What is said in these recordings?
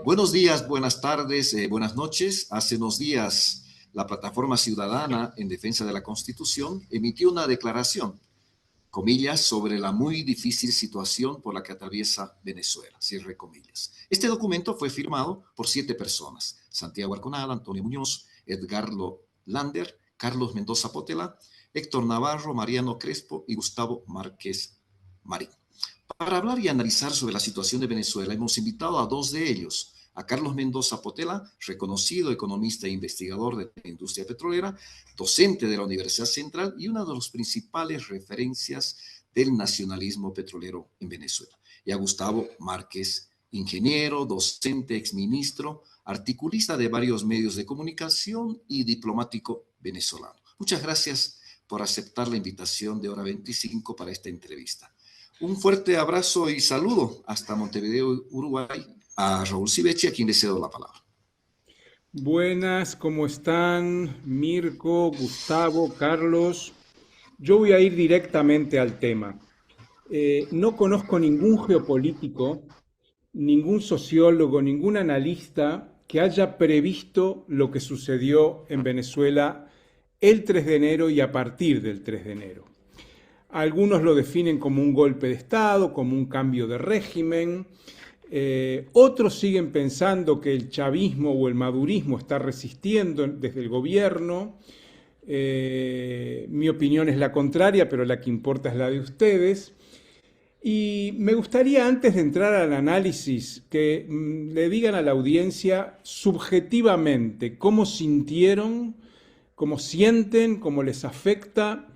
Buenos días, buenas tardes, buenas noches. Hace unos días, la Plataforma Ciudadana en Defensa de la Constitución emitió una declaración, comillas, sobre la muy difícil situación por la que atraviesa Venezuela, cierre comillas. Este documento fue firmado por 7 personas: Santiago Arconada, Antonio Muñoz, Edgardo Lander, Carlos Mendoza Potela, Héctor Navarro, Mariano Crespo y Gustavo Márquez Marín. Para hablar y analizar sobre la situación de Venezuela, hemos invitado a 2 de ellos: a Carlos Mendoza Potela, reconocido economista e investigador de la industria petrolera, docente de la Universidad Central y una de las principales referencias del nacionalismo petrolero en Venezuela; y a Gustavo Márquez, ingeniero, docente, exministro, articulista de varios medios de comunicación y diplomático venezolano. Muchas gracias por aceptar la invitación de Hora 25 para esta entrevista. Un fuerte abrazo y saludo hasta Montevideo, Uruguay, a Raúl Sivechi, a quien le cedo la palabra. Buenas, ¿cómo están? Mirko, Gustavo, Carlos. Yo voy a ir directamente al tema. No conozco ningún geopolítico, ningún sociólogo, ningún analista que haya previsto lo que sucedió en Venezuela el 3 de enero y a partir del 3 de enero. Algunos lo definen como un golpe de Estado, como un cambio de régimen. Otros siguen pensando que el chavismo o el madurismo está resistiendo desde el gobierno. Mi opinión es la contraria, pero la que importa es la de ustedes. Y me gustaría, antes de entrar al análisis, que le digan a la audiencia subjetivamente cómo sintieron, cómo sienten, cómo les afecta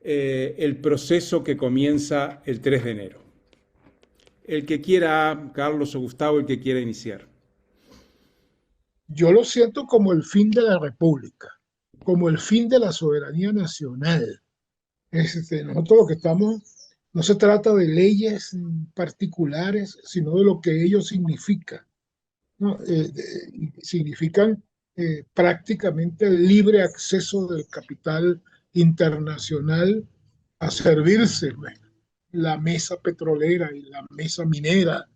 el proceso que comienza el 3 de enero. El que quiera, Carlos o Gustavo, el que quiera iniciar. Yo lo siento como el fin de la República, como el fin de la soberanía nacional. Nosotros lo que estamos, no se trata de leyes particulares, sino de lo que ellos significan, ¿no? Significan prácticamente el libre acceso del capital internacional a servirse, pues, la mesa petrolera y la mesa minera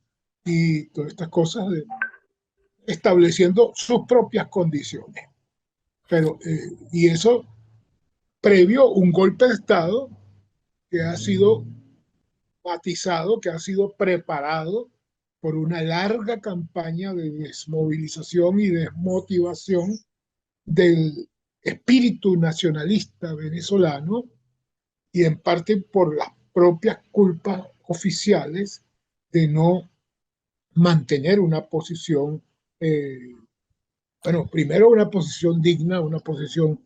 y todas estas cosas, estableciendo sus propias condiciones. Y eso previo un golpe de Estado que ha sido matizado, que ha sido preparado por una larga campaña de desmovilización y desmotivación del espíritu nacionalista venezolano, y en parte por las propias culpas oficiales de no mantener una posición, primero una posición digna, una posición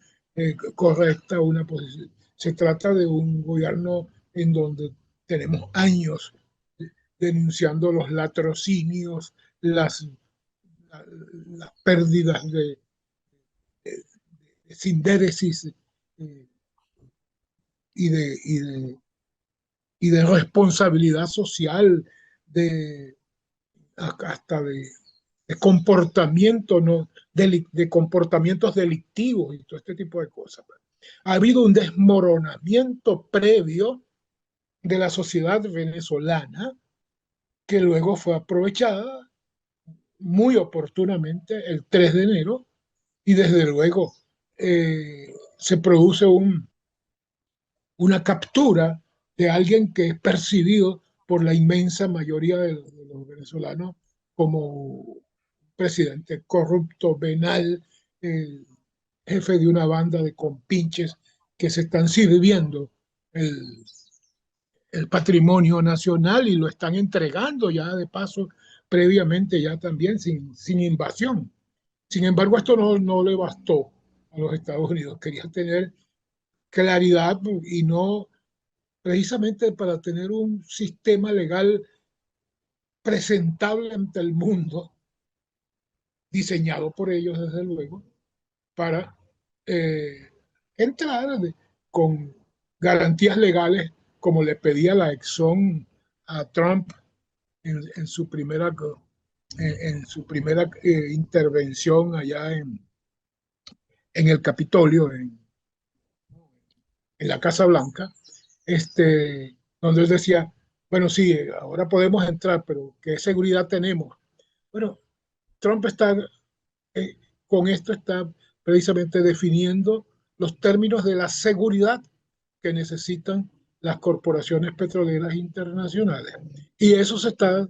correcta, una posición. Se trata de un gobierno en donde tenemos años denunciando los latrocinios, las pérdidas de sindéresis eh, y, de, y, de, y de responsabilidad social, de, hasta de comportamiento, ¿no? De comportamientos delictivos y todo este tipo de cosas. Ha habido un desmoronamiento previo de la sociedad venezolana que luego fue aprovechada muy oportunamente el 3 de enero, y desde luego se produce una captura de alguien que es percibido por la inmensa mayoría de los venezolanos como presidente corrupto, venal, jefe de una banda de compinches que se están sirviendo el, el patrimonio nacional y lo están entregando ya de paso previamente, ya también sin invasión. Sin embargo, esto no le bastó a los Estados Unidos. Quería tener claridad y no precisamente para tener un sistema legal presentable ante el mundo, diseñado por ellos desde luego, para eh, entrar con garantías legales como le pedía la Exxon a Trump en su primera intervención allá en el Capitolio, en la Casa Blanca, donde él decía, bueno, sí, ahora podemos entrar, pero ¿qué seguridad tenemos? Bueno, Trump está, eh, con esto está precisamente definiendo los términos de la seguridad que necesitan las corporaciones petroleras internacionales. Y eso se está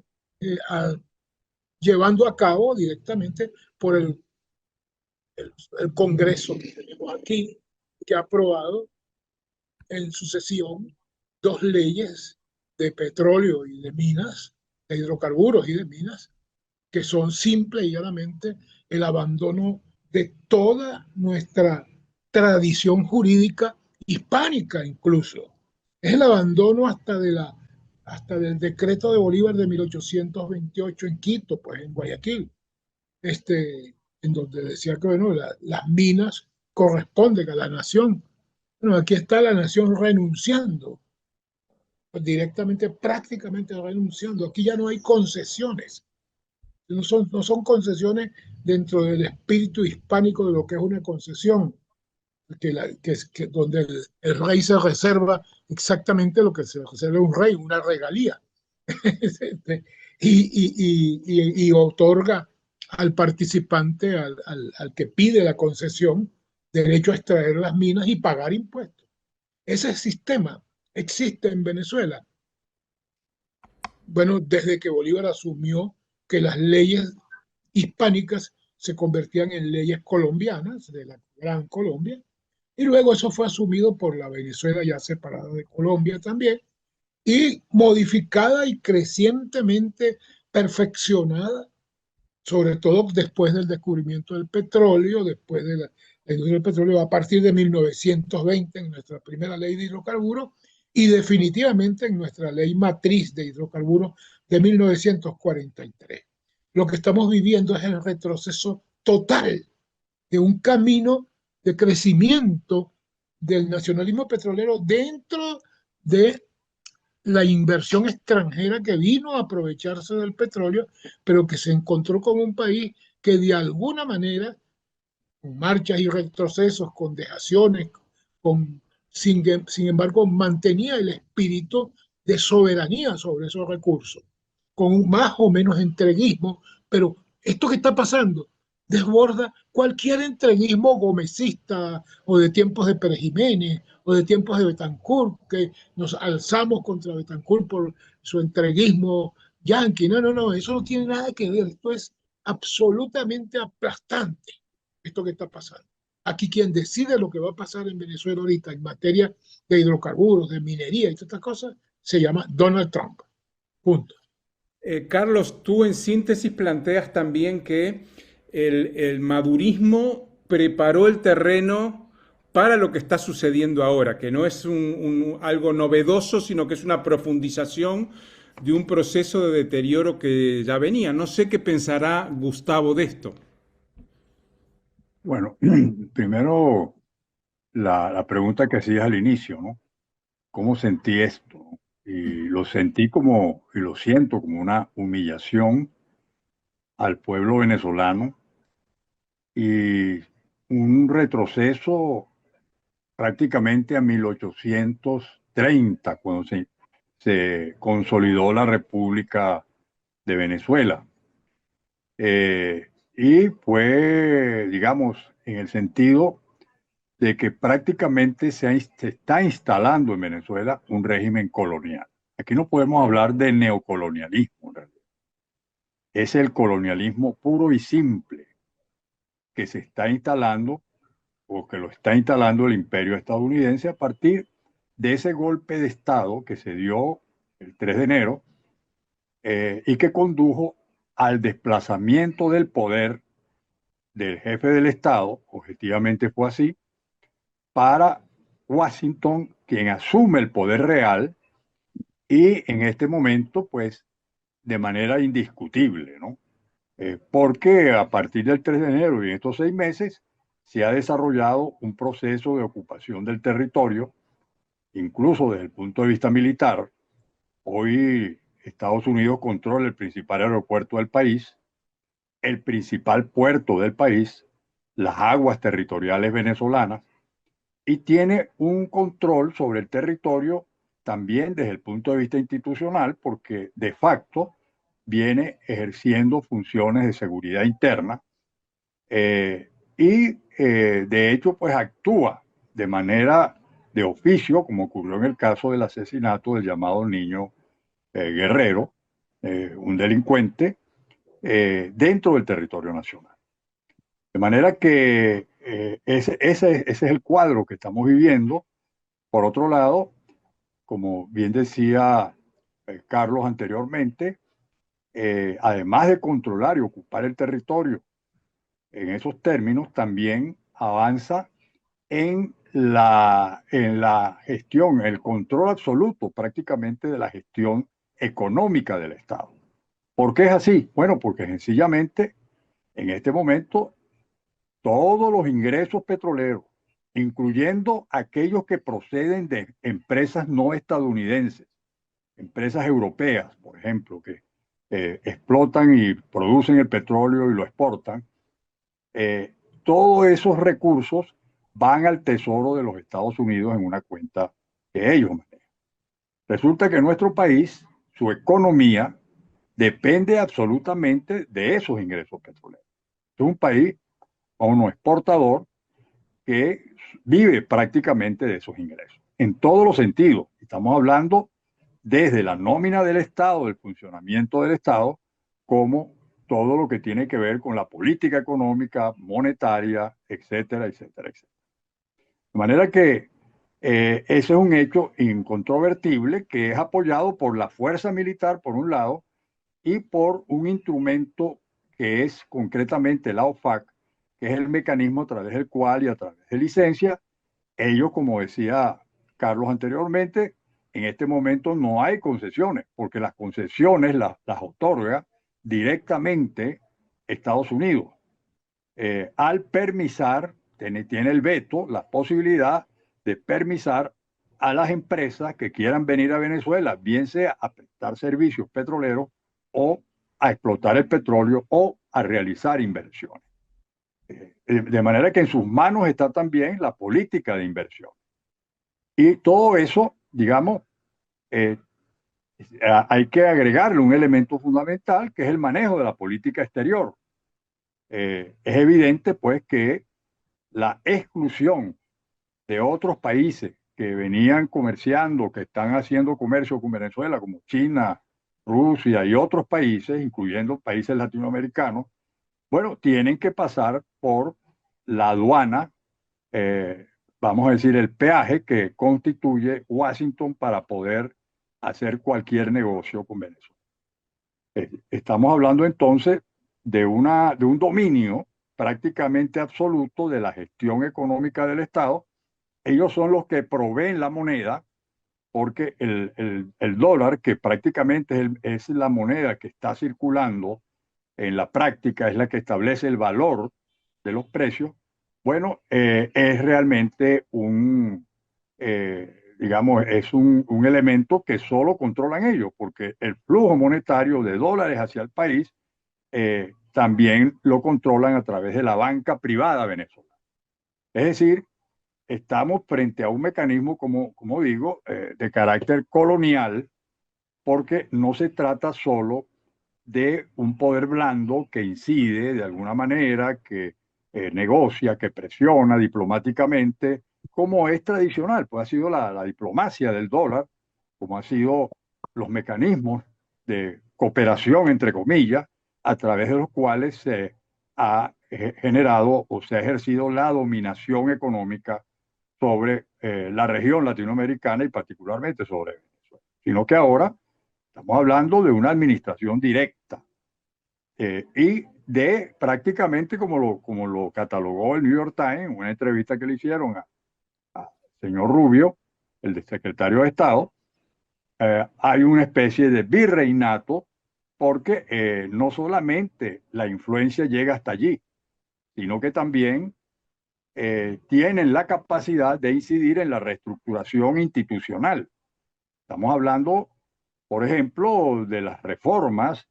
llevando a cabo directamente por el Congreso que tenemos aquí, que ha aprobado en sucesión dos leyes de petróleo y de minas, de hidrocarburos y de minas, que son simple y llanamente el abandono de toda nuestra tradición jurídica hispánica incluso. Es el abandono hasta del decreto de Bolívar de 1828 en Quito, pues en Guayaquil, en donde decía que bueno, las minas corresponden a la nación. Bueno, aquí está la nación renunciando, pues directamente, prácticamente renunciando. Aquí ya no hay concesiones. No son concesiones dentro del espíritu hispánico de lo que es una concesión, donde el rey se reserva exactamente lo que se reserva un rey, una regalía, y otorga al participante, al que pide la concesión, derecho a extraer las minas y pagar impuestos. Ese sistema existe en Venezuela. Bueno, desde que Bolívar asumió que las leyes hispánicas se convertían en leyes colombianas de la Gran Colombia, y luego eso fue asumido por la Venezuela ya separada de Colombia también, y modificada y crecientemente perfeccionada, sobre todo después del descubrimiento del petróleo, después de la industria del petróleo, a partir de 1920 en nuestra primera ley de hidrocarburos y definitivamente en nuestra ley matriz de hidrocarburos de 1943. Lo que estamos viviendo es el retroceso total de un camino de crecimiento del nacionalismo petrolero dentro de la inversión extranjera que vino a aprovecharse del petróleo, pero que se encontró con un país que de alguna manera, con marchas y retrocesos, con dejaciones, sin embargo, mantenía el espíritu de soberanía sobre esos recursos, con más o menos entreguismo, pero esto que está pasando desborda cualquier entreguismo gomecista o de tiempos de Pérez Jiménez o de tiempos de Betancourt, que nos alzamos contra Betancourt por su entreguismo yanqui. No, no, no, eso no tiene nada que ver. Esto es absolutamente aplastante, esto que está pasando. Aquí quien decide lo que va a pasar en Venezuela ahorita en materia de hidrocarburos, de minería y todas estas cosas, se llama Donald Trump. Punto. Carlos, tú en síntesis planteas también que el madurismo preparó el terreno para lo que está sucediendo ahora, que no es algo novedoso, sino que es una profundización de un proceso de deterioro que ya venía. No sé qué pensará Gustavo de esto. Bueno, primero la pregunta que hacías al inicio, ¿no? ¿Cómo sentí esto? ¿No? Y lo sentí como, y lo siento como una humillación al pueblo venezolano y un retroceso prácticamente a 1830, cuando se consolidó la República de Venezuela. Y fue, digamos, en el sentido de que prácticamente se está instalando en Venezuela un régimen colonial. Aquí no podemos hablar de neocolonialismo, en realidad. Es el colonialismo puro y simple que se está instalando o que lo está instalando el imperio estadounidense a partir de ese golpe de Estado que se dio el 3 de enero y que condujo al desplazamiento del poder del jefe del Estado, objetivamente fue así, para Washington, quien asume el poder real y en este momento, pues, de manera indiscutible, ¿no? Porque a partir del 3 de enero y en estos 6 meses se ha desarrollado un proceso de ocupación del territorio, incluso desde el punto de vista militar. Hoy Estados Unidos controla el principal aeropuerto del país, el principal puerto del país, las aguas territoriales venezolanas, y tiene un control sobre el territorio también desde el punto de vista institucional, porque de facto viene ejerciendo funciones de seguridad interna de hecho pues actúa de manera de oficio, como ocurrió en el caso del asesinato del llamado niño Guerrero, un delincuente, dentro del territorio nacional. De manera que ese es el cuadro que estamos viviendo. Por otro lado, como bien decía Carlos anteriormente, además de controlar y ocupar el territorio en esos términos, también avanza en la gestión, el control absoluto prácticamente de la gestión económica del Estado. ¿Por qué es así? Bueno, porque sencillamente en este momento todos los ingresos petroleros, incluyendo aquellos que proceden de empresas no estadounidenses, empresas europeas, por ejemplo, que explotan y producen el petróleo y lo exportan, todos esos recursos van al Tesoro de los Estados Unidos en una cuenta que ellos manejan. Resulta que nuestro país, su economía, depende absolutamente de esos ingresos petroleros. Es un país no exportador que vive prácticamente de esos ingresos, en todos los sentidos. Estamos hablando desde la nómina del Estado, del funcionamiento del Estado, como todo lo que tiene que ver con la política económica, monetaria, etcétera, etcétera, etcétera. De manera que ese es un hecho incontrovertible que es apoyado por la fuerza militar, por un lado, y por un instrumento que es concretamente la OFAC, que es el mecanismo a través del cual y a través de licencia, ellos, como decía Carlos anteriormente, en este momento no hay concesiones, porque las concesiones las otorga directamente Estados Unidos. Al permisar, tiene el veto, la posibilidad de permisar a las empresas que quieran venir a Venezuela, bien sea a prestar servicios petroleros o a explotar el petróleo o a realizar inversiones. De manera que en sus manos está también la política de inversión. Y todo eso, digamos, hay que agregarle un elemento fundamental que es el manejo de la política exterior. Es evidente, pues, que la exclusión de otros países que venían comerciando, que están haciendo comercio con Venezuela, como China, Rusia y otros países, incluyendo países latinoamericanos, bueno, tienen que pasar por la aduana, vamos a decir, el peaje que constituye Washington para poder hacer cualquier negocio con Venezuela. Estamos hablando entonces de un dominio prácticamente absoluto de la gestión económica del Estado. Ellos son los que proveen la moneda, porque el dólar, que prácticamente es la moneda que está circulando en la práctica, es la que establece el valor de los precios, bueno, es realmente digamos, es un elemento que solo controlan ellos, porque el flujo monetario de dólares hacia el país también lo controlan a través de la banca privada venezolana. Es decir, estamos frente a un mecanismo, como digo, de carácter colonial, porque no se trata solo de un poder blando que incide de alguna manera, que negocia, que presiona diplomáticamente, como es tradicional, pues ha sido la diplomacia del dólar, como ha sido los mecanismos de cooperación, entre comillas, a través de los cuales se ha generado o se ha ejercido la dominación económica sobre la región latinoamericana y particularmente sobre Venezuela, sino que ahora estamos hablando de una administración directa y de prácticamente como lo catalogó el New York Times en una entrevista que le hicieron al señor Rubio, el secretario de Estado, hay una especie de virreinato porque no solamente la influencia llega hasta allí, sino que también tienen la capacidad de incidir en la reestructuración institucional. Estamos hablando, por ejemplo, de las reformas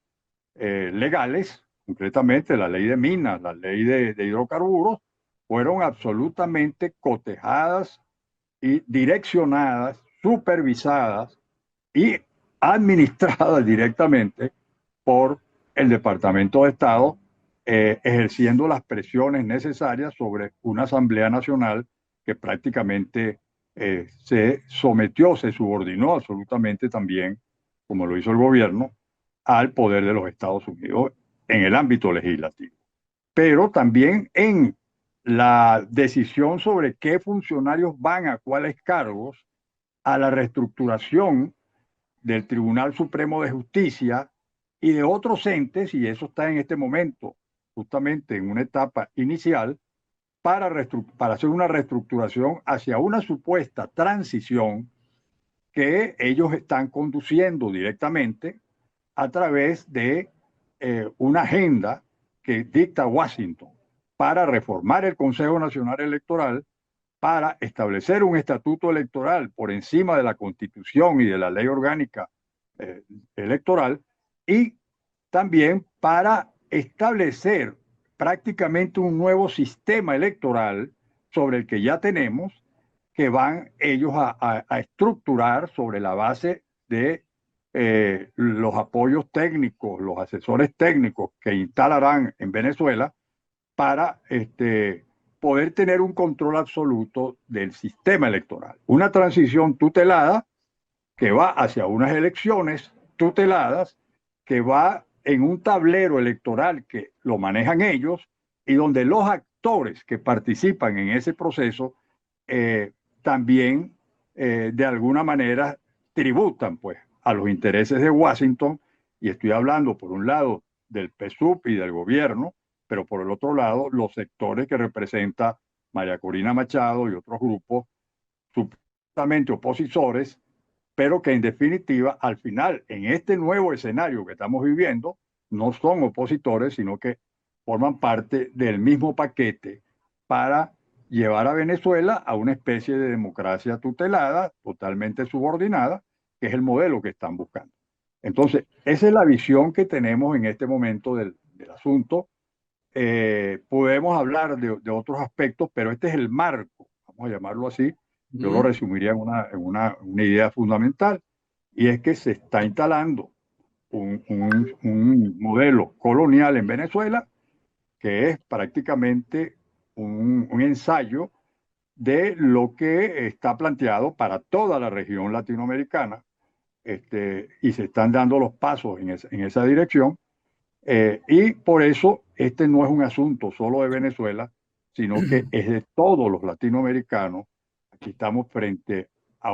legales, concretamente la ley de minas, la ley de hidrocarburos, fueron absolutamente cotejadas y direccionadas, supervisadas y administradas directamente por el Departamento de Estado, ejerciendo las presiones necesarias sobre una Asamblea Nacional que prácticamente se sometió, se subordinó absolutamente también, como lo hizo el gobierno, al poder de los Estados Unidos en el ámbito legislativo. Pero también en la decisión sobre qué funcionarios van a cuáles cargos, a la reestructuración del Tribunal Supremo de Justicia y de otros entes, y eso está en este momento justamente en una etapa inicial, para hacer una reestructuración hacia una supuesta transición que ellos están conduciendo directamente a través de una agenda que dicta Washington para reformar el Consejo Nacional Electoral, para establecer un estatuto electoral por encima de la Constitución y de la ley orgánica electoral, y también para establecer prácticamente un nuevo sistema electoral sobre el que ya tenemos, que van ellos a estructurar sobre la base de los apoyos técnicos, los asesores técnicos que instalarán en Venezuela para poder tener un control absoluto del sistema electoral. Una transición tutelada que va hacia unas elecciones tuteladas, que va en un tablero electoral que lo manejan ellos y donde los actores que participan en ese proceso también de alguna manera tributan pues a los intereses de Washington, y estoy hablando por un lado del PSUV y del gobierno, pero por el otro lado los sectores que representa María Corina Machado y otros grupos supuestamente opositores, pero que en definitiva al final en este nuevo escenario que estamos viviendo no son opositores, sino que forman parte del mismo paquete para llevar a Venezuela a una especie de democracia tutelada, totalmente subordinada, que es el modelo que están buscando. Entonces, esa es la visión que tenemos en este momento del asunto. Podemos hablar de otros aspectos, pero este es el marco, vamos a llamarlo así. Yo lo resumiría en una idea fundamental, y es que se está instalando un modelo colonial en Venezuela que es prácticamente un ensayo de lo que está planteado para toda la región latinoamericana, y se están dando los pasos en esa dirección, y por eso este no es un asunto solo de Venezuela, sino que es de todos los latinoamericanos. Aquí estamos frente a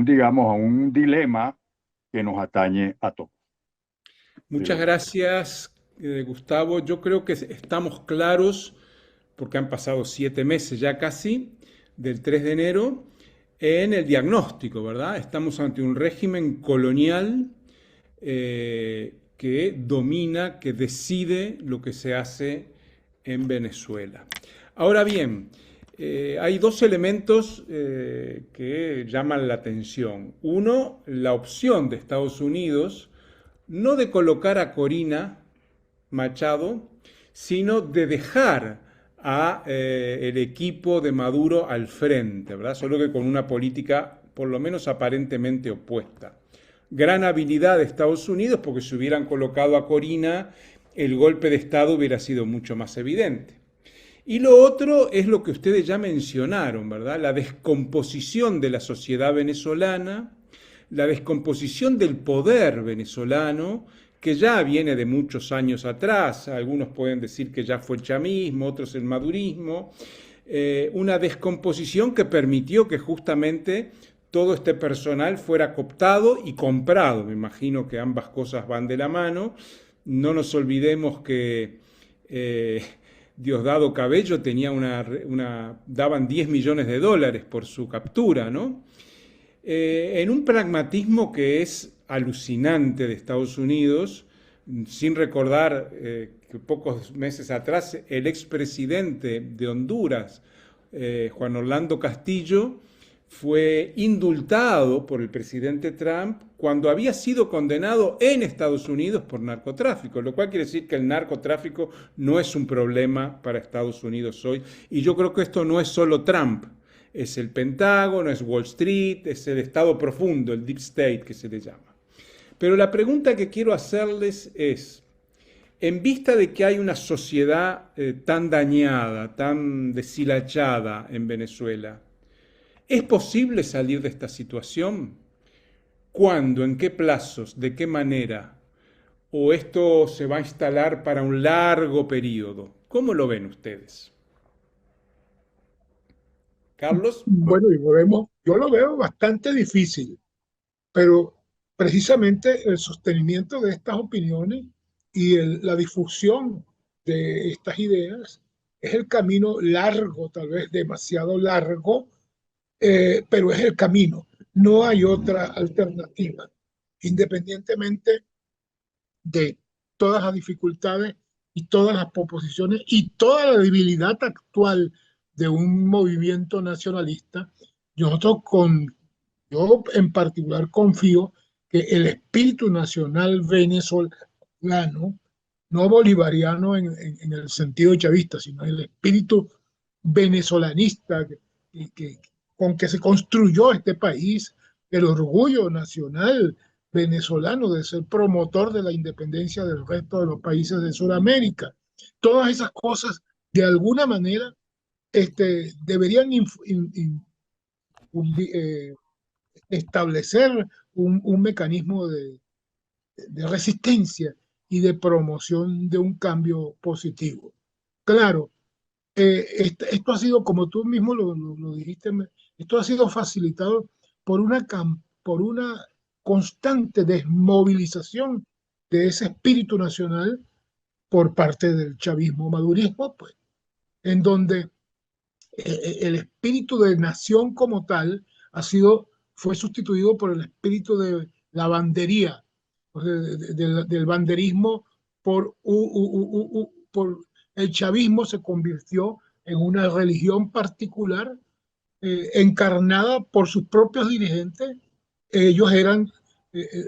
digamos, a un dilema que nos atañe a todos. Muchas gracias, Gustavo. Yo creo que estamos claros, porque han pasado 7 meses ya casi, del 3 de enero, en el diagnóstico, ¿verdad? Estamos ante un régimen colonial que domina, que decide lo que se hace en Venezuela. Ahora bien, hay 2 elementos que llaman la atención. Uno, la opción de Estados Unidos, no de colocar a Corina Machado, sino de dejar a el equipo de Maduro al frente, ¿verdad? Solo que con una política por lo menos aparentemente opuesta. Gran habilidad de Estados Unidos, porque si hubieran colocado a Corina, el golpe de Estado hubiera sido mucho más evidente. Y lo otro es lo que ustedes ya mencionaron, ¿verdad? La descomposición de la sociedad venezolana, la descomposición del poder venezolano, que ya viene de muchos años atrás. Algunos pueden decir que ya fue el chavismo, otros el madurismo. Una descomposición que permitió que justamente todo este personal fuera cooptado y comprado. Me imagino que ambas cosas van de la mano. No nos olvidemos que Diosdado Cabello tenía daban $10 millones por su captura, ¿no? En un pragmatismo que es alucinante de Estados Unidos, sin recordar que pocos meses atrás el expresidente de Honduras, Juan Orlando Castillo, fue indultado por el presidente Trump cuando había sido condenado en Estados Unidos por narcotráfico, lo cual quiere decir que el narcotráfico no es un problema para Estados Unidos hoy. Y yo creo que esto no es solo Trump, es el Pentágono, es Wall Street, es el Estado profundo, el Deep State que se le llama. Pero la pregunta que quiero hacerles es, en vista de que hay una sociedad tan dañada, tan deshilachada en Venezuela, ¿es posible salir de esta situación? ¿Cuándo? ¿En qué plazos? ¿De qué manera? ¿O esto se va a instalar para un largo periodo? ¿Cómo lo ven ustedes? Carlos. Bueno, yo lo veo bastante difícil, pero precisamente el sostenimiento de estas opiniones y la difusión de estas ideas es el camino largo, tal vez demasiado largo, pero es el camino. No hay otra alternativa, independientemente de todas las dificultades y todas las proposiciones y toda la debilidad actual de un movimiento nacionalista. Nosotros yo en particular confío que el espíritu nacional venezolano, no bolivariano en el sentido chavista, sino el espíritu venezolanista que, con que se construyó este país, el orgullo nacional venezolano de ser promotor de la independencia del resto de los países de Sudamérica. Todas esas cosas, de alguna manera, deberían eh, establecer un mecanismo de resistencia y de promoción de un cambio positivo. Claro, esto ha sido, como tú mismo lo dijiste, esto ha sido facilitado por una constante desmovilización de ese espíritu nacional por parte del chavismo madurismo, pues, en donde el espíritu de nación como tal fue sustituido por el espíritu de la bandería, o sea, del banderismo por el chavismo se convirtió en una religión particular encarnada por sus propios dirigentes. Ellos eran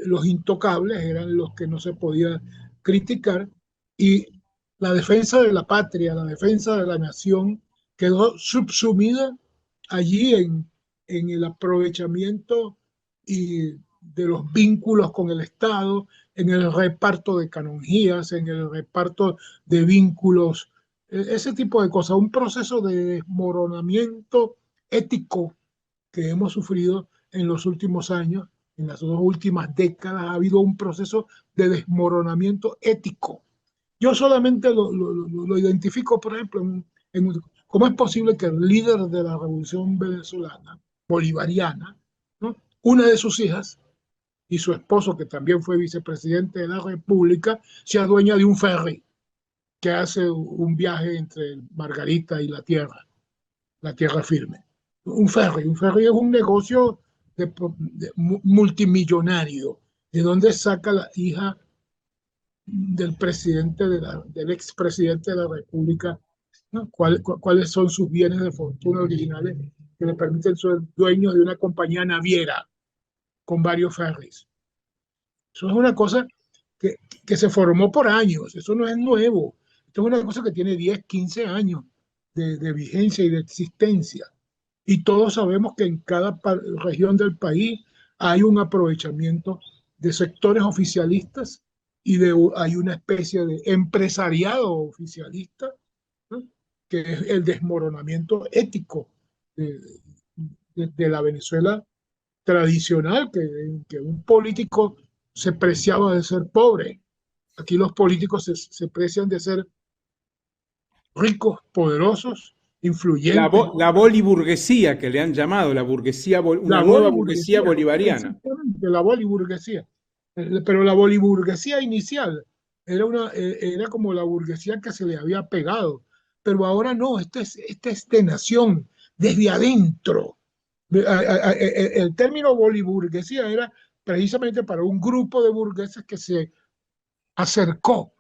los intocables, eran los que no se podía criticar, y la defensa de la patria, la defensa de la nación quedó subsumida allí en el aprovechamiento y de los vínculos con el Estado, en el reparto de canonjías, en el reparto de vínculos, ese tipo de cosas, un proceso de desmoronamiento ético que hemos sufrido en los últimos años, en las 2 últimas décadas, ha habido un proceso de desmoronamiento ético. Yo solamente lo identifico, por ejemplo, cómo es posible que el líder de la revolución venezolana, bolivariana, ¿no? Una de sus hijas y su esposo, que también fue vicepresidente de la República, sea dueña de un ferry que hace un viaje entre Margarita y la tierra firme. Un ferry es un negocio multimillonario. ¿De dónde saca la hija del del expresidente de la República? ¿No? ¿Cuáles son sus bienes de fortuna originales que le permiten ser dueño de una compañía naviera con varios ferries? Eso es una cosa que se formó por años, eso no es nuevo. Esto es una cosa que tiene 10, 15 años de vigencia y de existencia. Y todos sabemos que en cada región del país hay un aprovechamiento de sectores oficialistas hay una especie de empresariado oficialista, ¿no? Que es el desmoronamiento ético de la Venezuela tradicional, que un político se preciaba de ser pobre. Aquí los políticos se precian de ser ricos, poderosos, influyentes. La boliburguesía que le han llamado, una La nueva burguesía boliburguesía, bolivariana. exactamente, la boliburguesía. Pero la boliburguesía inicial era como la burguesía que se le había pegado. Pero ahora no, esta es de nación, desde adentro. El término boliburguesía era precisamente para un grupo de burgueses que se acercó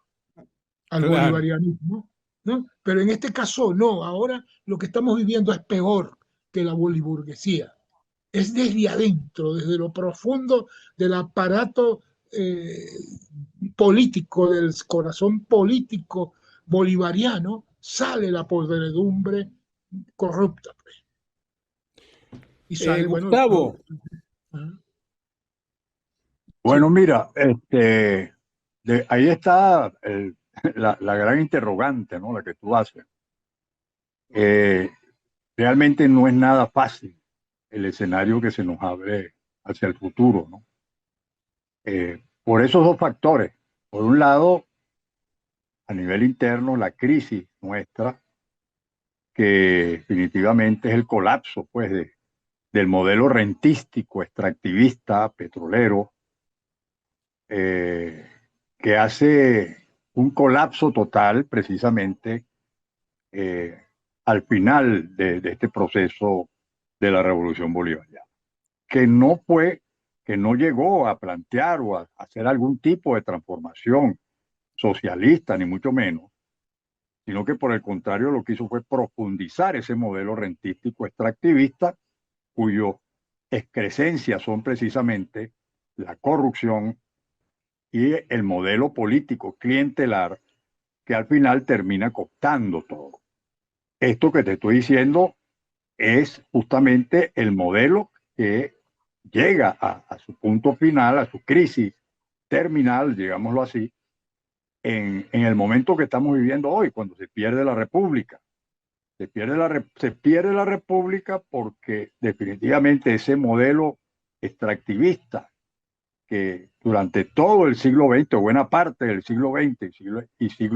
al Claro. bolivarianismo, ¿no? Pero en este caso no, ahora lo que estamos viviendo es peor que la boliburguesía. Es desde adentro, desde lo profundo del aparato eh, político, del corazón político bolivariano, sale la podredumbre corrupta. Pues. Y sale, bueno, Gustavo, ¿ah? Bueno, Sí. mira, ahí está la gran interrogante, ¿no? La que tú haces. Eh, Realmente no es nada fácil el escenario que se nos abre hacia el futuro, ¿no? Por esos dos factores. Por un lado, a nivel interno, la crisis nuestra, que definitivamente es el colapso, pues, del modelo rentístico, extractivista, petrolero, eh, que hace un colapso total precisamente eh, al final de este proceso de la Revolución Bolivariana, que no fue, que no llegó a plantear o a hacer algún tipo de transformación socialista, ni mucho menos, sino que por el contrario lo que hizo fue profundizar ese modelo rentístico extractivista, cuyo excrescencias son precisamente la corrupción y el modelo político clientelar que al final termina cooptando todo. Esto que te estoy diciendo es justamente el modelo que llega a su punto final, a su crisis terminal, digámoslo así, en el momento que estamos viviendo hoy, cuando se pierde la República. Se pierde la República porque definitivamente ese modelo extractivista que durante todo el siglo XX, o buena parte del siglo XX y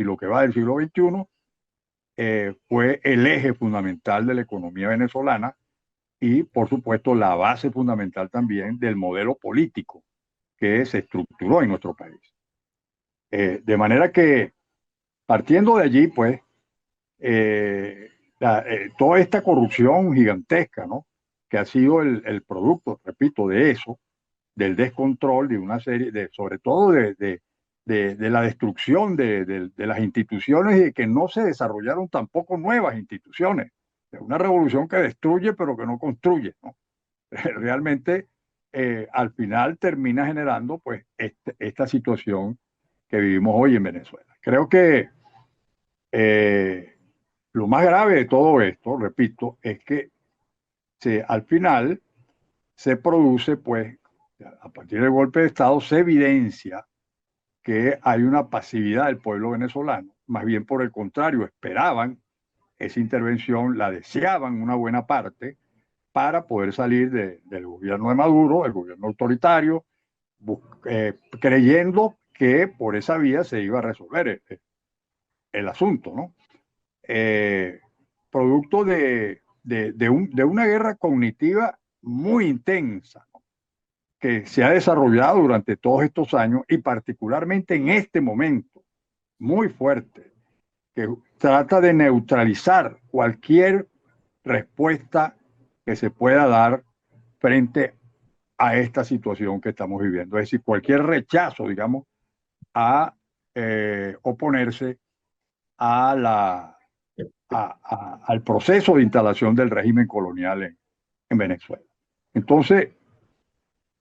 lo que va del siglo XXI, fue el eje fundamental de la economía venezolana y, por supuesto, la base fundamental también del modelo político que se estructuró en nuestro país. De manera que, partiendo de allí, pues, toda esta corrupción gigantesca, ¿no? Que ha sido el producto, repito, de eso, del descontrol de una serie, sobre todo de la destrucción de las instituciones y de que no se desarrollaron tampoco nuevas instituciones. Es una revolución que destruye pero que no construye, ¿no? Realmente al final termina generando pues esta situación que vivimos hoy en Venezuela. Creo que eh, lo más grave de todo esto, repito, es que al final se produce, pues, a partir del golpe de Estado, se evidencia que hay una pasividad del pueblo venezolano. Más bien por el contrario, esperaban esa intervención, la deseaban una buena parte para poder salir del gobierno de Maduro, el gobierno autoritario, creyendo que por esa vía se iba a resolver el asunto, ¿no? Eh, Producto de una guerra cognitiva muy intensa, ¿no? Que se ha desarrollado durante todos estos años y particularmente en este momento, muy fuerte, que trata de neutralizar cualquier respuesta que se pueda dar frente a esta situación que estamos viviendo. Es decir, cualquier rechazo, digamos, a oponerse a al proceso de instalación del régimen colonial en Venezuela. Entonces,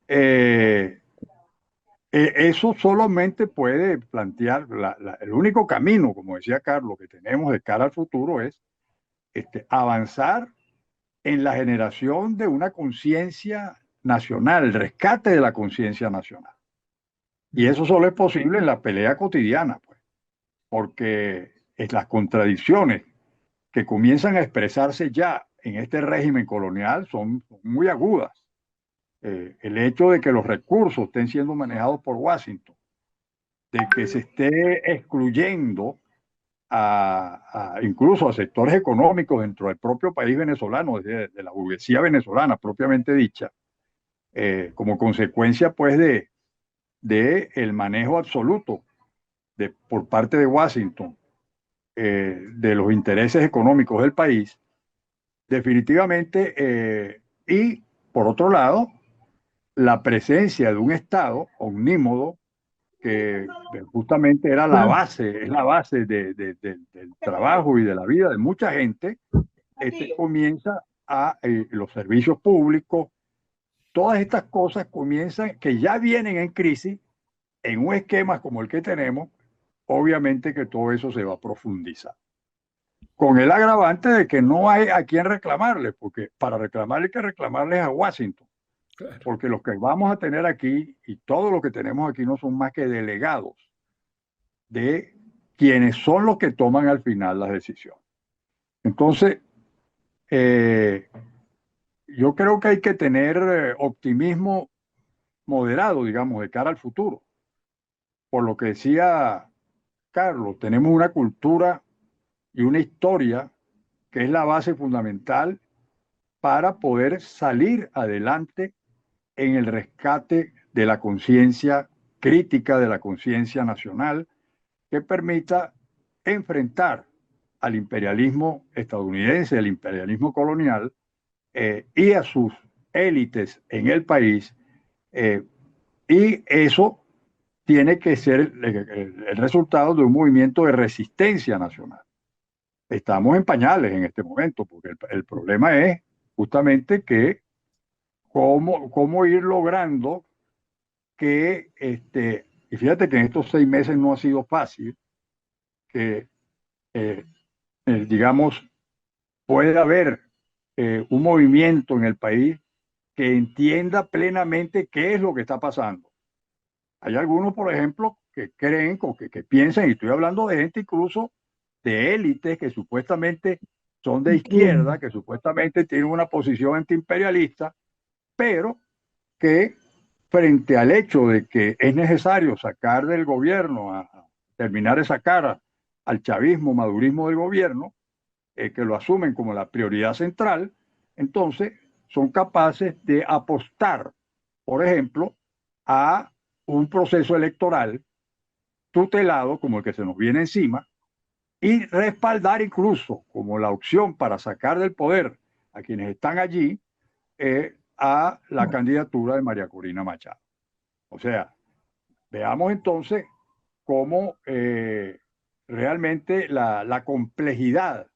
eh, eso solamente puede plantear, el único camino, como decía Carlos, que tenemos de cara al futuro es avanzar en la generación de una conciencia nacional, el rescate de la conciencia nacional. Y eso solo es posible en la pelea cotidiana, pues, porque las contradicciones que comienzan a expresarse ya en este régimen colonial son muy agudas. El hecho de que los recursos estén siendo manejados por Washington, de que se esté excluyendo incluso a sectores económicos dentro del propio país venezolano, de la burguesía venezolana propiamente dicha, como consecuencia pues de el manejo absoluto por parte de Washington de los intereses económicos del país, definitivamente, y por otro lado, la presencia de un Estado omnímodo que justamente era la Bueno, base, es la base del trabajo y de la vida de mucha gente, comienza a los servicios públicos, todas estas cosas comienzan, que ya vienen en crisis, en un esquema como el que tenemos, obviamente que todo eso se va a profundizar. Con el agravante de que no hay a quién reclamarle, porque para reclamarle hay que reclamarles a Washington. Claro. porque los que vamos a tener aquí y todo lo que tenemos aquí no son más que delegados de quienes son los que toman al final las decisiones. Entonces, eh, yo creo que hay que tener optimismo moderado, digamos, de cara al futuro. Por lo que decía Carlos, tenemos una cultura y una historia que es la base fundamental para poder salir adelante en el rescate de la conciencia crítica, de la conciencia nacional, que permita enfrentar al imperialismo estadounidense, al imperialismo colonial y a sus élites en el país. Y eso tiene que ser el resultado de un movimiento de resistencia nacional. Estamos en pañales en este momento, porque el problema es justamente que cómo ir logrando que, y fíjate que en estos 6 meses no ha sido fácil, que, digamos, puede haber un movimiento en el país que entienda plenamente qué es lo que está pasando. Hay algunos, por ejemplo, que creen, que piensan, y estoy hablando de gente incluso de élites que supuestamente son de izquierda, que supuestamente tienen una posición antiimperialista, pero que frente al hecho de que es necesario sacar del gobierno, a terminar de sacar al chavismo, madurismo del gobierno, que lo asumen como la prioridad central, entonces son capaces de apostar, por ejemplo, a un proceso electoral tutelado como el que se nos viene encima y respaldar incluso como la opción para sacar del poder a quienes están allí a la candidatura de María Corina Machado. O sea, veamos entonces cómo realmente la complejidad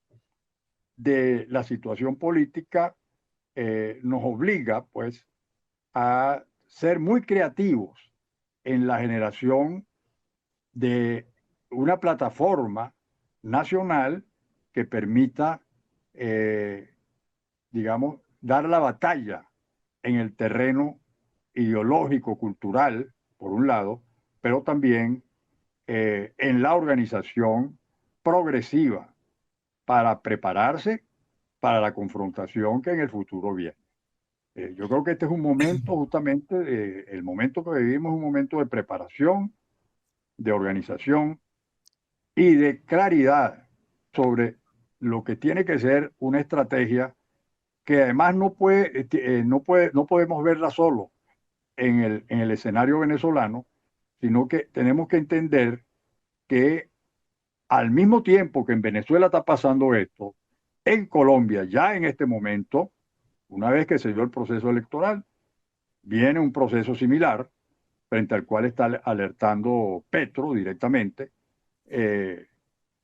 de la situación política nos obliga pues a ser muy creativos en la generación de una plataforma nacional que permita, digamos, dar la batalla en el terreno ideológico, cultural, por un lado, pero también en la organización progresiva para prepararse para la confrontación que en el futuro viene. Yo creo que este es un momento, justamente, el momento que vivimos es un momento de preparación, de organización y de claridad sobre lo que tiene que ser una estrategia que además no podemos verla solo en el escenario venezolano, sino que tenemos que entender que al mismo tiempo que en Venezuela está pasando esto, en Colombia ya en este momento, una vez que se dio el proceso electoral, viene un proceso similar frente al cual está alertando Petro directamente,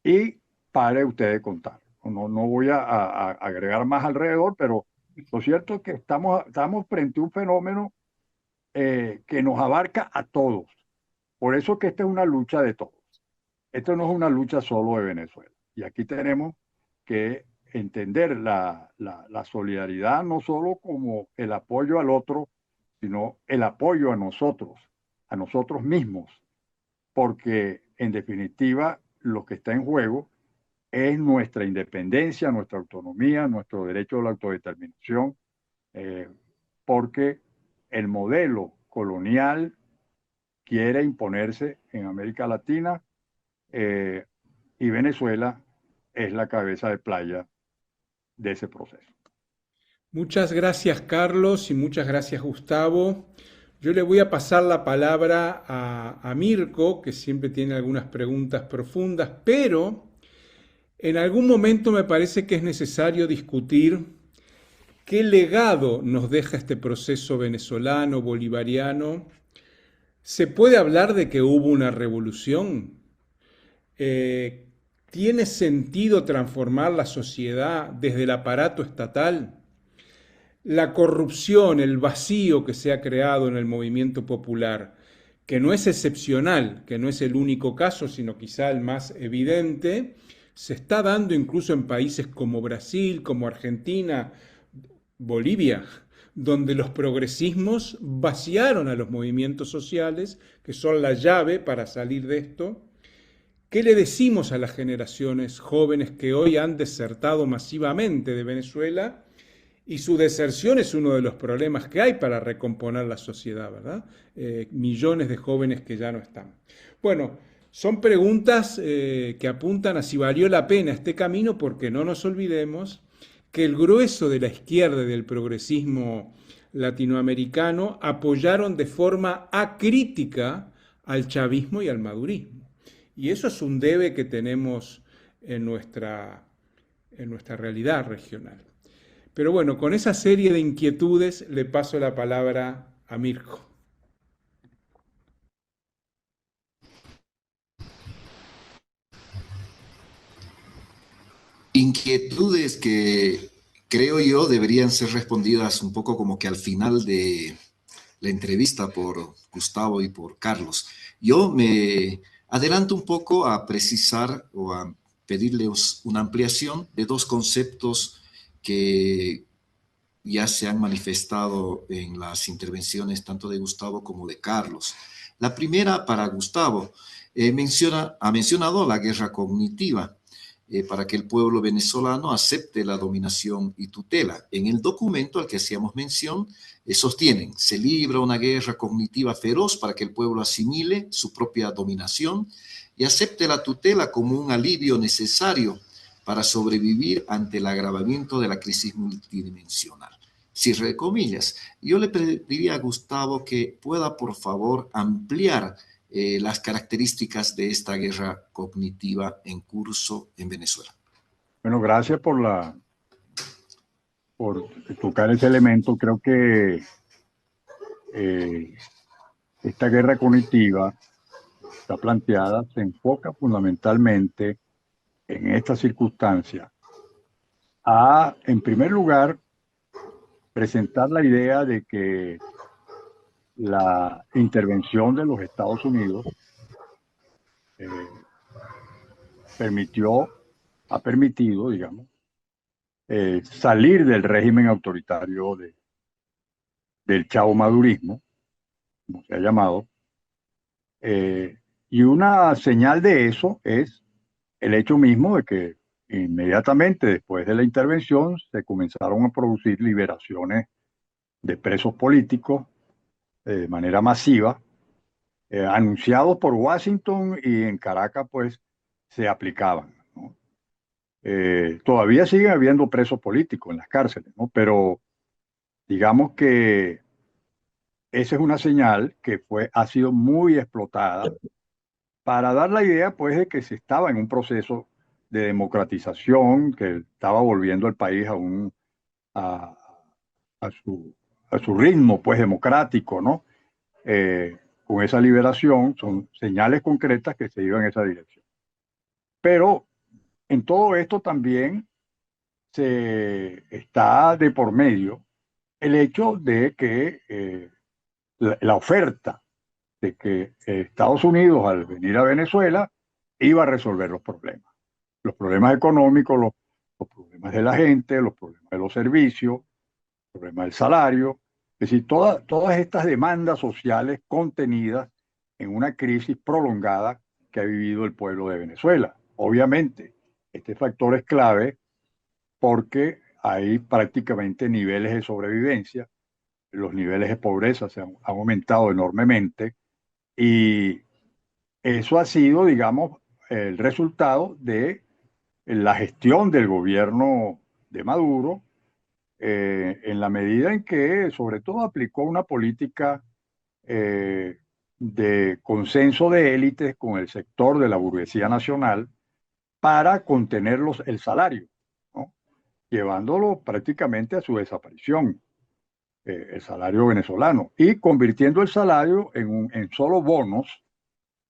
y pare usted de contar. No voy a agregar más alrededor, pero lo cierto es que estamos frente a un fenómeno que nos abarca a todos. Por eso que esta es una lucha de todos. Esto no es una lucha solo de Venezuela. Y aquí tenemos que entender la solidaridad no solo como el apoyo al otro, sino el apoyo a nosotros mismos, porque en definitiva lo que está en juego es nuestra independencia, nuestra autonomía, nuestro derecho a la autodeterminación, porque el modelo colonial quiere imponerse en América Latina, y Venezuela es la cabeza de playa de ese proceso. Muchas gracias, Carlos, y muchas gracias, Gustavo. Yo le voy a pasar la palabra a Mirko, que siempre tiene algunas preguntas profundas, pero en algún momento me parece que es necesario discutir qué legado nos deja este proceso venezolano, bolivariano. ¿Se puede hablar de que hubo una revolución? ¿Tiene sentido transformar la sociedad desde el aparato estatal? La corrupción, el vacío que se ha creado en el movimiento popular, que no es excepcional, que no es el único caso, sino quizá el más evidente, se está dando incluso en países como Brasil, como Argentina, Bolivia. donde los progresismos vaciaron a los movimientos sociales, que son la llave para salir de esto. ¿Qué le decimos a las generaciones jóvenes que hoy han desertado masivamente de Venezuela? Y su deserción es uno de los problemas que hay para recomponer la sociedad, ¿verdad? Millones de jóvenes que ya no están. Bueno, son preguntas que apuntan a si valió la pena este camino, porque no nos olvidemos que el grueso de la izquierda y del progresismo latinoamericano apoyaron de forma acrítica al chavismo y al madurismo. Y eso es un debe que tenemos en nuestra realidad regional. Pero bueno, con esa serie de inquietudes le paso la palabra a Mirko. Inquietudes que creo yo deberían ser respondidas un poco como que al final de la entrevista por Gustavo y por Carlos. Yo me adelanto un poco a precisar o a pedirles una ampliación de dos conceptos que ya se han manifestado en las intervenciones tanto de Gustavo como de Carlos. La primera, para Gustavo, ha mencionado la guerra cognitiva para que el pueblo venezolano acepte la dominación y tutela. En el documento al que hacíamos mención, sostienen, se libra una guerra cognitiva feroz para que el pueblo asimile su propia dominación y acepte la tutela como un alivio necesario para sobrevivir ante el agravamiento de la crisis multidimensional. Cierre comillas. Yo le pediría a Gustavo que pueda, por favor, ampliar las características de esta guerra cognitiva en curso en Venezuela. Bueno, gracias por tocar ese elemento. Creo que esta guerra cognitiva está planteada, se enfoca fundamentalmente en esta circunstancia a, en primer lugar, presentar la idea de que la intervención de los Estados Unidos ha permitido, digamos, salir del régimen autoritario del chavo madurismo, como se ha llamado, y una señal de eso es el hecho mismo de que inmediatamente después de la intervención se comenzaron a producir liberaciones de presos políticos de manera masiva, anunciados por Washington, y en Caracas pues se aplicaban, ¿no? Todavía siguen habiendo presos políticos en las cárceles, ¿no? Pero digamos que esa es una señal que ha sido muy explotada para dar la idea pues de que se estaba en un proceso de democratización, que estaba volviendo el país a, a su ritmo pues democrático, ¿no? Con esa liberación son señales concretas que se iban en esa dirección. Pero en todo esto también se está de por medio el hecho de que la oferta de que Estados Unidos, al venir a Venezuela, iba a resolver los problemas económicos, los problemas de la gente, los problemas de los servicios, los problemas del salario, es decir, todas estas demandas sociales contenidas en una crisis prolongada que ha vivido el pueblo de Venezuela. Obviamente, este factor es clave porque hay prácticamente niveles de sobrevivencia, los niveles de pobreza han aumentado enormemente, y eso ha sido, digamos, el resultado de la gestión del gobierno de Maduro, en la medida en que, sobre todo, aplicó una política de consenso de élites con el sector de la burguesía nacional para contener el salario, ¿no? Llevándolo prácticamente a su desaparición, el salario venezolano, y convirtiendo el salario en solo bonos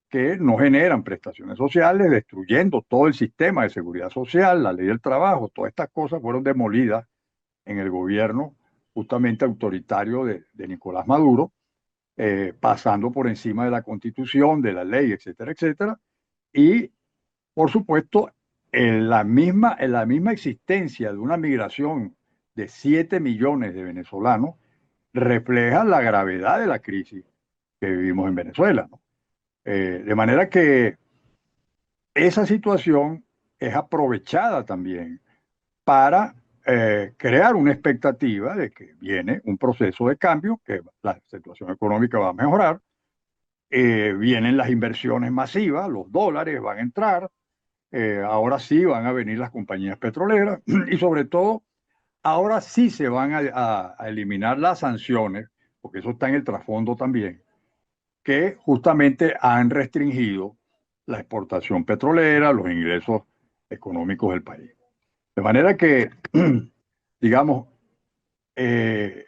que no generan prestaciones sociales, destruyendo todo el sistema de seguridad social, la ley del trabajo. Todas estas cosas fueron demolidas en el gobierno justamente autoritario de Nicolás Maduro, pasando por encima de la Constitución, de la ley, etcétera, etcétera. Y, por supuesto, en la misma existencia de una migración de 7 millones de venezolanos refleja la gravedad de la crisis que vivimos en Venezuela, ¿no? De manera que esa situación es aprovechada también para crear una expectativa de que viene un proceso de cambio, que la situación económica va a mejorar, vienen las inversiones masivas, los dólares van a entrar, ahora sí van a venir las compañías petroleras y sobre todo, ahora sí se van a eliminar las sanciones, porque eso está en el trasfondo también, que justamente han restringido la exportación petrolera, los ingresos económicos del país. De manera que, digamos, eh,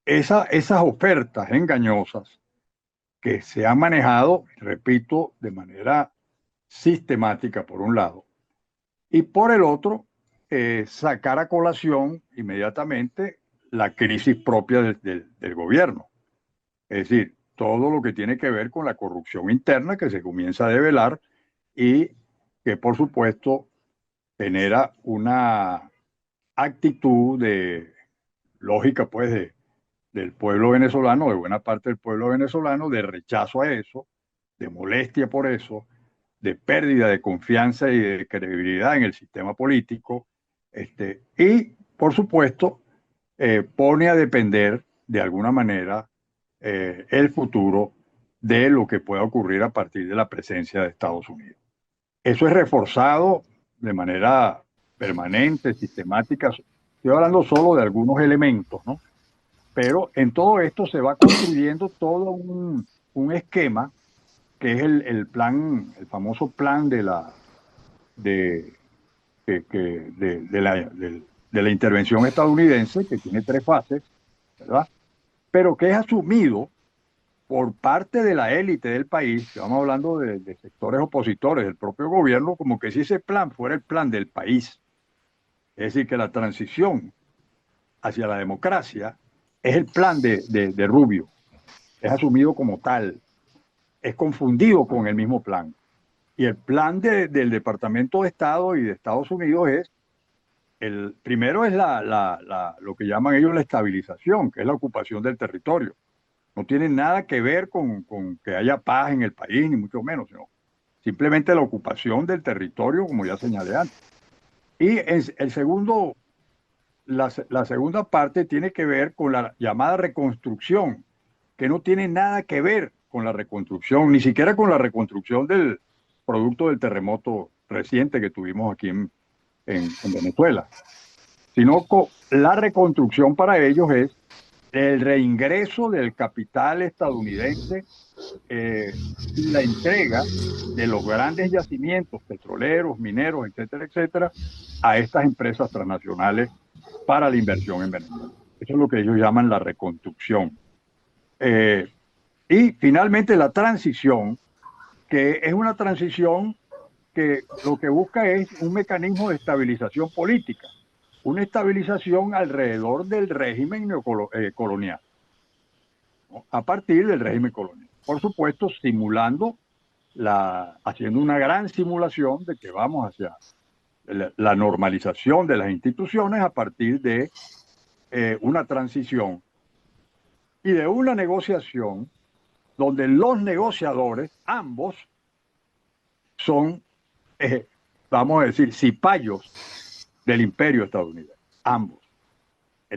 esas ofertas engañosas que se han manejado, repito, de manera sistemática por un lado, y por el otro, sacar a colación inmediatamente la crisis propia del gobierno. Es decir, todo lo que tiene que ver con la corrupción interna que se comienza a develar y que por supuesto genera una actitud de lógica pues del pueblo venezolano, de buena parte del pueblo venezolano, de rechazo a eso, de molestia por eso, de pérdida de confianza y de credibilidad en el sistema político, y por supuesto pone a depender de alguna manera el futuro de lo que pueda ocurrir a partir de la presencia de Estados Unidos. Eso es reforzado de manera permanente, sistemática. Estoy hablando solo de algunos elementos, ¿no? Pero en todo esto se va construyendo todo un esquema que es el plan, el famoso plan de, de la intervención estadounidense, que tiene 3 fases, ¿verdad? Pero que es asumido por parte de la élite del país, estamos hablando de sectores opositores del propio gobierno, como que si ese plan fuera el plan del país. Es decir, que la transición hacia la democracia es el plan de Rubio, es asumido como tal, es confundido con el mismo plan. Y el plan del Departamento de Estado y de Estados Unidos es, primero es lo que llaman ellos la estabilización, que es la ocupación del territorio. No tiene nada que ver con que haya paz en el país, ni mucho menos, sino simplemente la ocupación del territorio, como ya señalé antes. Y el segundo, la segunda parte tiene que ver con la llamada reconstrucción, que no tiene nada que ver con la reconstrucción, ni siquiera con la reconstrucción del producto del terremoto reciente que tuvimos aquí en Venezuela, sino con la reconstrucción para ellos es el reingreso del capital estadounidense y la entrega de los grandes yacimientos petroleros, mineros, etcétera, etcétera, a estas empresas transnacionales para la inversión en Venezuela. Eso es lo que ellos llaman la reconstrucción. Y finalmente la transición, que es una transición que lo que busca es un mecanismo de estabilización política, una estabilización alrededor del régimen colonial, ¿no? A partir del régimen colonial. Por supuesto, haciendo una gran simulación de que vamos hacia la normalización de las instituciones a partir de una transición y de una negociación donde los negociadores, ambos, son, vamos a decir, cipayos del imperio estadounidense, ambos.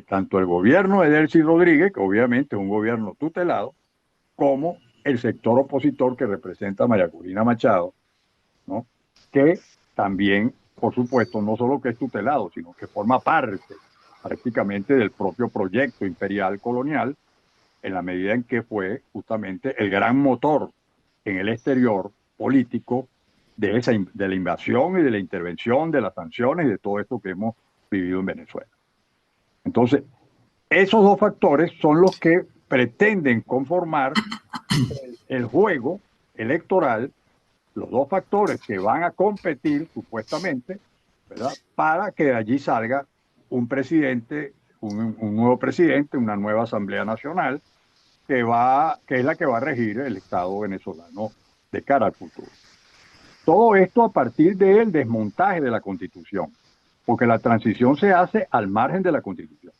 Tanto el gobierno de Delcy Rodríguez, que obviamente es un gobierno tutelado, como el sector opositor que representa a María Corina Machado, ¿no? Que también, por supuesto, no solo que es tutelado, sino que forma parte prácticamente del propio proyecto imperial colonial, en la medida en que fue justamente el gran motor en el exterior político de la invasión y de la intervención, de las sanciones y de todo esto que hemos vivido en Venezuela. Entonces, esos dos factores son los que pretenden conformar el juego electoral, los dos factores que van a competir supuestamente, ¿verdad? Para que de allí salga un presidente, un nuevo presidente, una nueva Asamblea Nacional, que es la que va a regir el Estado venezolano de cara al futuro. Todo esto a partir del desmontaje de la Constitución, porque la transición se hace al margen de la Constitución.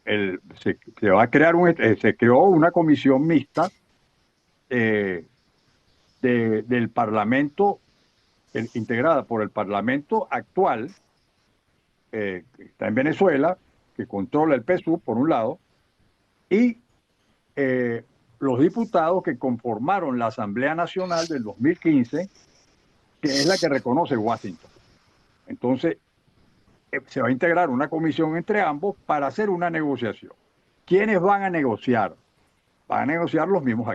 se va a crear se creó una comisión mixta del Parlamento, integrada por el Parlamento actual, que está en Venezuela, que controla el PSUV por un lado, y los diputados que conformaron la Asamblea Nacional del 2015, que es la que reconoce Washington. Entonces, se va a integrar una comisión entre ambos para hacer una negociación. ¿Quiénes van a negociar? Van a negociar los mismos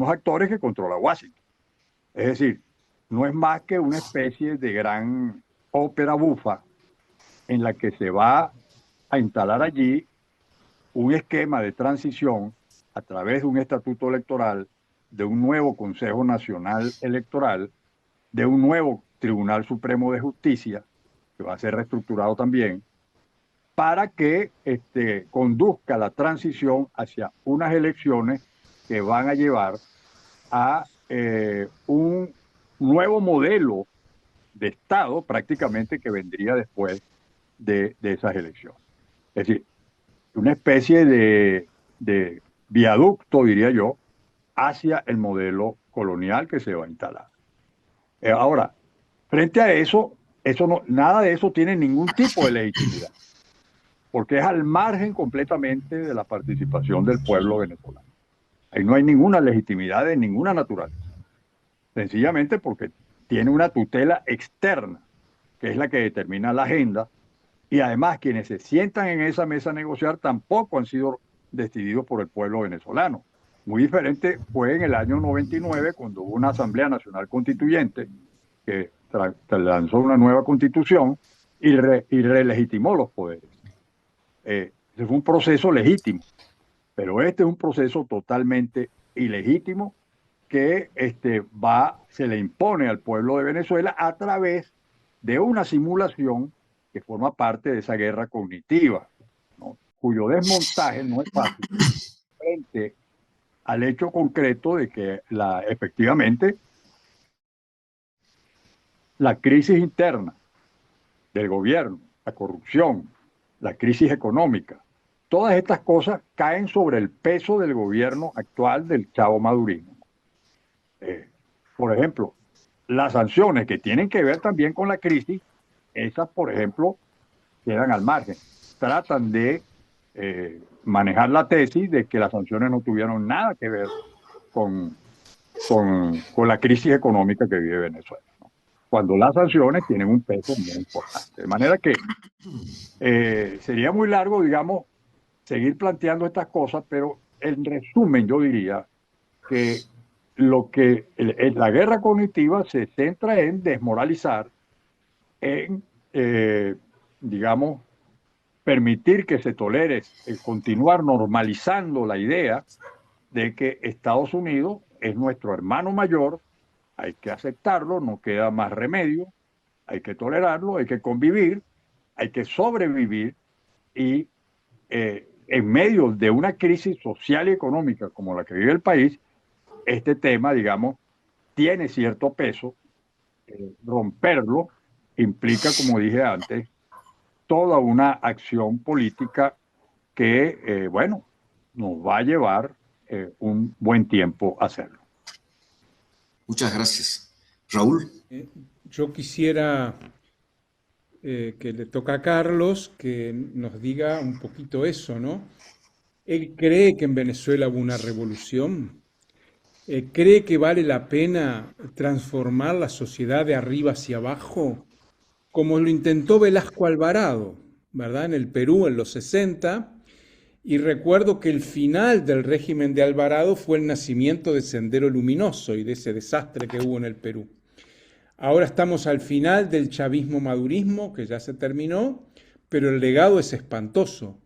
actores que controla Washington. Es decir, no es más que una especie de gran ópera bufa en la que se va a instalar allí un esquema de transición a través de un estatuto electoral, de un nuevo Consejo Nacional Electoral, de un nuevo Tribunal Supremo de Justicia, que va a ser reestructurado también, para que conduzca la transición hacia unas elecciones que van a llevar a un nuevo modelo de Estado prácticamente que vendría después de esas elecciones. Es decir, una especie de viaducto, diría yo, hacia el modelo colonial que se va a instalar. Ahora, frente a eso, nada de eso tiene ningún tipo de legitimidad, porque es al margen completamente de la participación del pueblo venezolano. Ahí no hay ninguna legitimidad de ninguna naturaleza, sencillamente porque tiene una tutela externa, que es la que determina la agenda, y además quienes se sientan en esa mesa a negociar tampoco han sido decididos por el pueblo venezolano. Muy diferente fue en el año 99, cuando hubo una Asamblea Nacional Constituyente que lanzó una nueva constitución y relegitimó los poderes. Ese fue un proceso legítimo, pero este es un proceso totalmente ilegítimo que se le impone al pueblo de Venezuela a través de una simulación que forma parte de esa guerra cognitiva, ¿no? Cuyo desmontaje no es fácil frente al hecho concreto de que efectivamente la crisis interna del gobierno, la corrupción, la crisis económica, todas estas cosas caen sobre el peso del gobierno actual del Chavo Madurismo. Por ejemplo, las sanciones que tienen que ver también con la crisis, esas, por ejemplo, quedan al margen. Tratan de manejar la tesis de que las sanciones no tuvieron nada que ver con la crisis económica que vive Venezuela, ¿no? Cuando las sanciones tienen un peso muy importante. De manera que sería muy largo, digamos, seguir planteando estas cosas, pero en resumen yo diría que la guerra cognitiva se centra en desmoralizar, en, digamos, permitir que se tolere, continuar normalizando la idea de que Estados Unidos es nuestro hermano mayor, hay que aceptarlo, no queda más remedio, hay que tolerarlo, hay que convivir, hay que sobrevivir y en medio de una crisis social y económica como la que vive el país, este tema, digamos, tiene cierto peso. Romperlo implica, como dije antes, toda una acción política que, bueno, nos va a llevar un buen tiempo a hacerlo. Muchas gracias. Raúl. Yo quisiera que le toca a Carlos que nos diga un poquito eso, ¿no? Él cree que en Venezuela hubo una revolución. ¿Cree que vale la pena transformar la sociedad de arriba hacia abajo, como lo intentó Velasco Alvarado, ¿verdad? En el Perú en los 60, y recuerdo que el final del régimen de Alvarado fue el nacimiento de Sendero Luminoso y de ese desastre que hubo en el Perú. Ahora estamos al final del chavismo-madurismo, que ya se terminó, pero el legado es espantoso.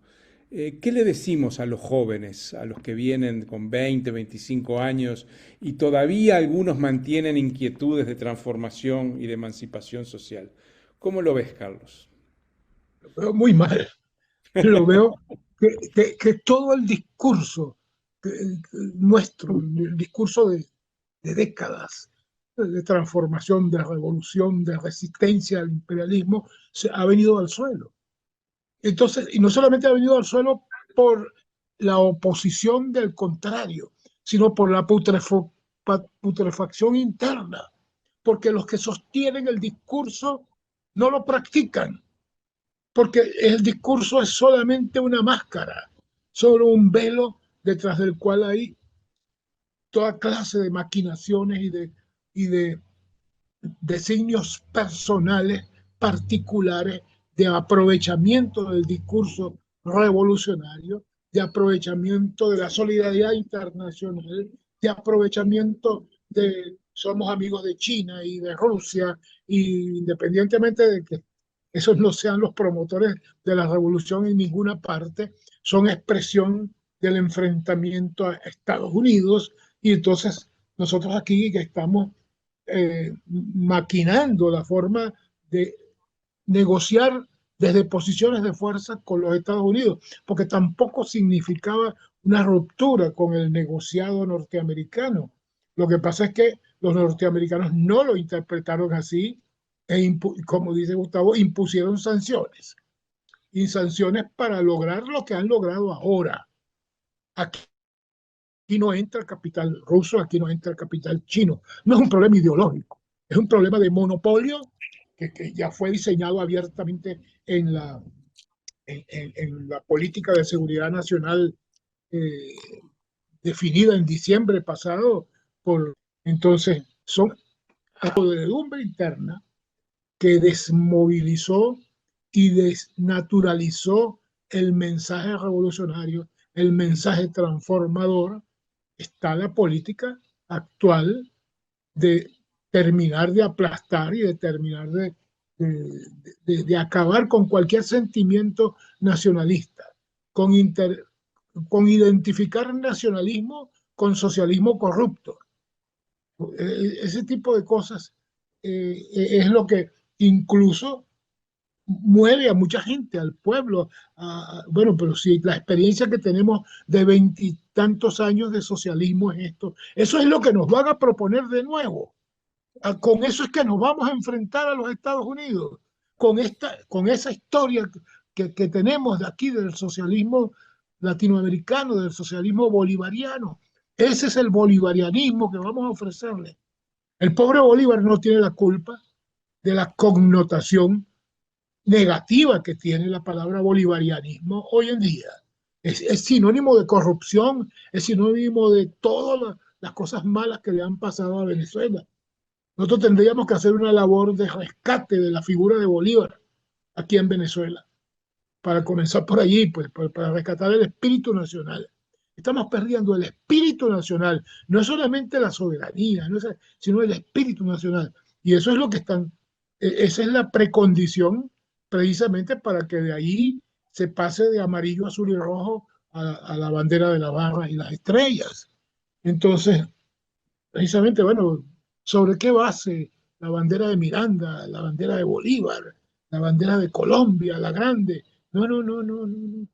¿Qué le decimos a los jóvenes, a los que vienen con 20, 25 años y todavía algunos mantienen inquietudes de transformación y de emancipación social? ¿Cómo lo ves, Carlos? Lo veo muy mal. Lo veo que todo el discurso nuestro, el discurso de décadas de transformación, de revolución, de resistencia al imperialismo, se ha venido al suelo. Entonces, y no solamente ha venido al suelo por la oposición del contrario, sino por la putrefacción interna, porque los que sostienen el discurso no lo practican, porque el discurso es solamente una máscara, solo un velo detrás del cual hay toda clase de maquinaciones y de designios personales particulares de aprovechamiento del discurso revolucionario, de aprovechamiento de la solidaridad internacional, de aprovechamiento de somos amigos de China y de Rusia, y independientemente de que esos no sean los promotores de la revolución en ninguna parte, son expresión del enfrentamiento a Estados Unidos, y entonces nosotros aquí que estamos maquinando la forma de negociar desde posiciones de fuerza con los Estados Unidos, porque tampoco significaba una ruptura con el negociado norteamericano. Lo que pasa es que los norteamericanos no lo interpretaron así e, como dice Gustavo, impusieron sanciones. Y sanciones para lograr lo que han logrado ahora. Aquí no entra el capital ruso, aquí no entra el capital chino. No es un problema ideológico, es un problema de monopolio que ya fue diseñado abiertamente en la política de seguridad nacional eh, definida en diciembre pasado. Entonces, son la podredumbre interna que desmovilizó y desnaturalizó el mensaje revolucionario, el mensaje transformador. Está la política actual de terminar de aplastar y de terminar de acabar con cualquier sentimiento nacionalista, con, con identificar nacionalismo con socialismo corrupto. Ese tipo de cosas es lo que incluso mueve a mucha gente, al pueblo. Bueno, pero si la experiencia que tenemos de veintitantos años de socialismo es esto, eso es lo que nos van a proponer de nuevo. Con eso es que nos vamos a enfrentar a los Estados Unidos, con esa historia que tenemos de aquí del socialismo latinoamericano, del socialismo bolivariano. Ese es el bolivarianismo que vamos a ofrecerle. El pobre Bolívar no tiene la culpa de la connotación negativa que tiene la palabra bolivarianismo hoy en día. Es sinónimo de corrupción, es sinónimo de todas las cosas malas que le han pasado a Venezuela. Nosotros tendríamos que hacer una labor de rescate de la figura de Bolívar aquí en Venezuela, para comenzar por allí, pues, para rescatar el espíritu nacional. Estamos perdiendo el espíritu nacional, no es solamente la soberanía, no es, sino el espíritu nacional. Y eso es lo que están, esa es la precondición precisamente para que de ahí se pase de amarillo, azul y rojo a la bandera de las barras y las estrellas. Entonces, precisamente, bueno, ¿sobre qué base la bandera de Miranda, la bandera de Bolívar, la bandera de Colombia, la grande? No, no, no, no, no.